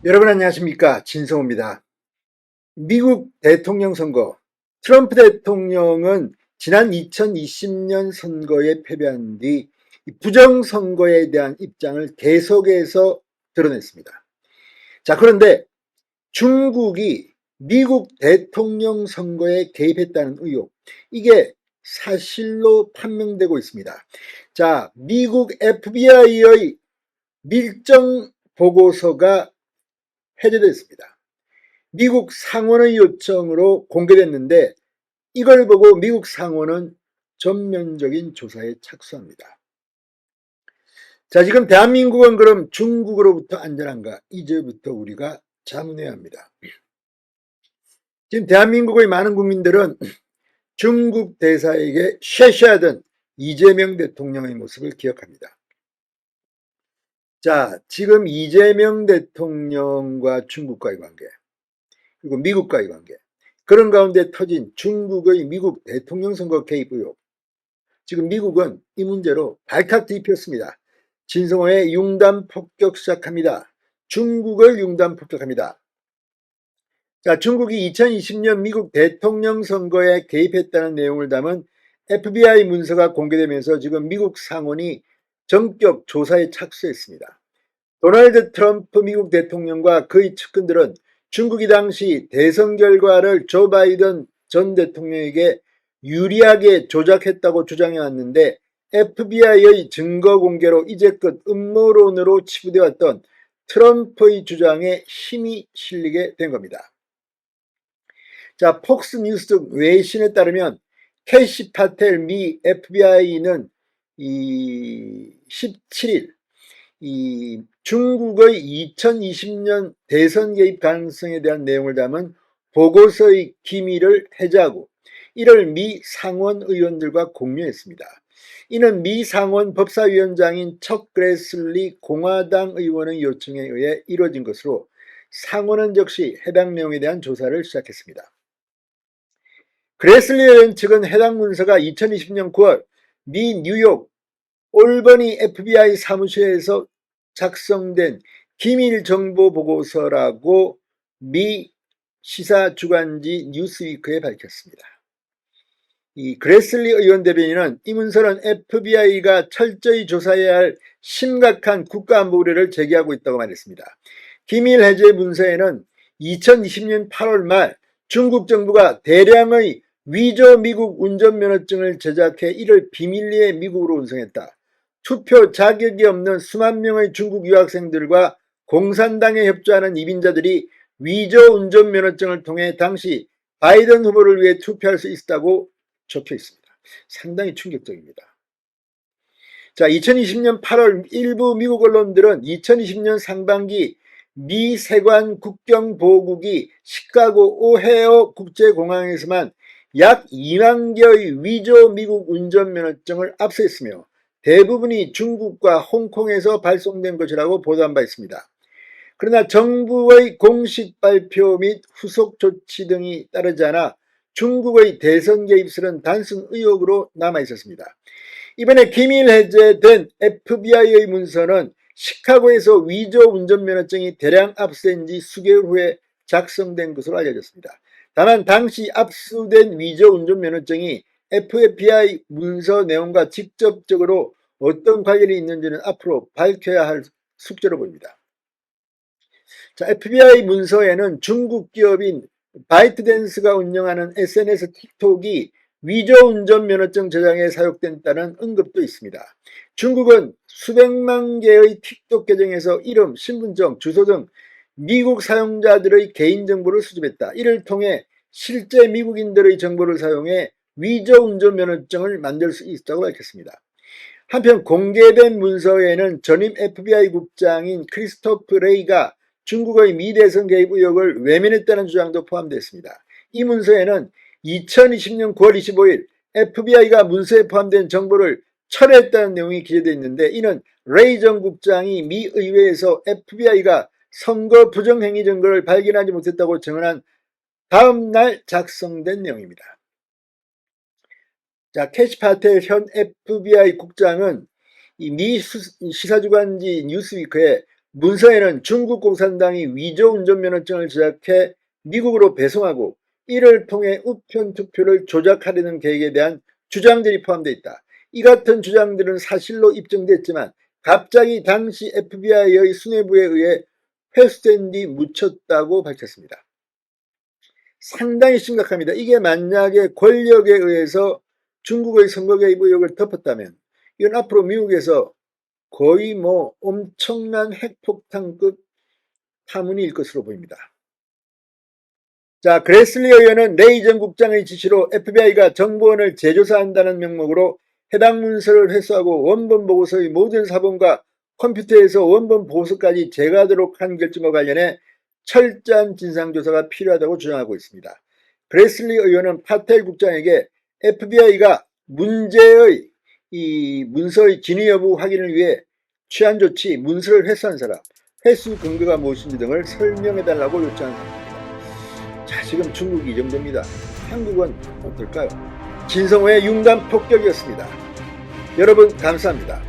여러분 안녕하십니까, 진성호입니다. 미국 대통령 선거, 트럼프 대통령은 지난 2020년 선거에 패배한 뒤 부정선거에 대한 입장을 계속해서 드러냈습니다. 자, 그런데 중국이 미국 대통령 선거에 개입했다는 의혹, 이게 사실로 판명되고 있습니다. 자, 미국 FBI의 밀정 보고서가 해제됐습니다. 미국 상원의 요청으로 공개됐는데 이걸 보고 미국 상원은 전면적인 조사에 착수합니다. 자, 지금 대한민국은 그럼 중국으로부터 안전한가? 이제부터 우리가 자문해야 합니다. 지금 대한민국의 많은 국민들은 중국 대사에게 쉐쉐하던 이재명 대통령의 모습을 기억합니다. 자, 지금 이재명 대통령과 중국과의 관계, 그리고 미국과의 관계, 그런 가운데 터진 중국의 미국 대통령 선거 개입 의혹. 지금 미국은 이 문제로 발칵 뒤집혔습니다. 진성호의 융단 폭격 시작합니다. 중국을 융단 폭격합니다. 자, 중국이 2020년 미국 대통령 선거에 개입했다는 내용을 담은 FBI 문서가 공개되면서 지금 미국 상원이 전격 조사에 착수했습니다. 도널드 트럼프 미국 대통령과 그의 측근들은 중국이 당시 대선 결과를 조 바이든 전 대통령에게 유리하게 조작했다고 주장해 왔는데 FBI의 증거 공개로 이제껏 음모론으로 치부되어 왔던 트럼프의 주장에 힘이 실리게 된 겁니다. 자, 폭스뉴스 등 외신에 따르면 캐시 파텔 미 FBI는 17일 중국의 2020년 대선 개입 가능성에 대한 내용을 담은 보고서의 기밀을 해제하고 이를 미 상원 의원들과 공유했습니다. 이는 미 상원 법사위원장인 척 그래슬리 공화당 의원의 요청에 의해 이루어진 것으로 상원은 즉시 해당 내용에 대한 조사를 시작했습니다. 그래슬리 의원 측은 해당 문서가 2020년 9월 미 뉴욕 올버니 FBI 사무실에서 작성된 기밀 정보 보고서라고 미 시사 주간지 뉴스위크에 밝혔습니다. 이 그래슬리 의원 대변인은 이 문서는 FBI가 철저히 조사해야 할 심각한 국가안보 우려를 제기하고 있다고 말했습니다. 기밀 해제 문서에는 2020년 8월 말 중국 정부가 대량의 위조 미국 운전면허증을 제작해 이를 비밀리에 미국으로 운송했다. 투표 자격이 없는 수만 명의 중국 유학생들과 공산당에 협조하는 이민자들이 위조 운전면허증을 통해 당시 바이든 후보를 위해 투표할 수 있었다고 적혀 있습니다. 상당히 충격적입니다. 자, 2020년 8월 일부 미국 언론들은 2020년 상반기 미 세관 국경보호국이 시카고 오헤어 국제공항에서만 약 2만 개의 위조 미국 운전면허증을 압수했으며 대부분이 중국과 홍콩에서 발송된 것이라고 보도한 바 있습니다. 그러나 정부의 공식 발표 및 후속 조치 등이 따르지 않아 중국의 대선 개입설은 단순 의혹으로 남아 있었습니다. 이번에 기밀 해제된 FBI의 문서는 시카고에서 위조 운전면허증이 대량 압수된 지 수개월 후에 작성된 것으로 알려졌습니다. 다만 당시 압수된 위조 운전면허증이 FBI 문서 내용과 직접적으로 어떤 관련이 있는지는 앞으로 밝혀야 할 숙제로 보입니다. 자, FBI 문서에는 중국 기업인 바이트댄스가 운영하는 SNS 틱톡이 위조 운전면허증 제작에 사용됐다는 언급도 있습니다. 중국은 수백만 개의 틱톡 계정에서 이름, 신분증, 주소 등 미국 사용자들의 개인정보를 수집했다. 이를 통해 실제 미국인들의 정보를 사용해 위조 운전면허증을 만들 수 있다고 밝혔습니다. 한편 공개된 문서에는 전임 FBI 국장인 크리스토프 레이가 중국의 미 대선 개입 의혹을 외면했다는 주장도 포함되어 있습니다. 이 문서에는 2020년 9월 25일 FBI가 문서에 포함된 정보를 철회했다는 내용이 기재되어 있는데 이는 레이 전 국장이 미 의회에서 FBI가 선거 부정행위 증거를 발견하지 못했다고 증언한 다음 날 작성된 내용입니다. 자, 캐시 파텔 현 FBI 국장은 이 미 시사주간지 뉴스위크에 문서에는 중국 공산당이 위조 운전면허증을 제작해 미국으로 배송하고 이를 통해 우편 투표를 조작하려는 계획에 대한 주장들이 포함되어 있다. 이 같은 주장들은 사실로 입증됐지만 갑자기 당시 FBI의 수뇌부에 의해 회수된 뒤 묻혔다고 밝혔습니다. 상당히 심각합니다. 이게 만약에 권력에 의해서 중국의 선거 개입 의혹을 덮었다면 이건 앞으로 미국에서 거의 엄청난 핵폭탄급 파문일 것으로 보입니다. 자, 그레슬리 의원은 레이 전 국장의 지시로 FBI가 정보원을 재조사한다는 명목으로 해당 문서를 회수하고 원본 보고서의 모든 사본과 컴퓨터에서 원본 보고서까지 제거하도록 한 결정과 관련해 철저한 진상조사가 필요하다고 주장하고 있습니다. 그레슬리 의원은 파텔 국장에게 FBI가 문제의 이 문서의 진위 여부 확인을 위해 취한 조치, 문서를 회수한 사람, 회수 근거가 무엇인지 등을 설명해달라고 요청한 겁니다. 자, 지금 중국이 이 정도입니다. 한국은 어떨까요? 진성호의 융단 폭격이었습니다. 여러분 감사합니다.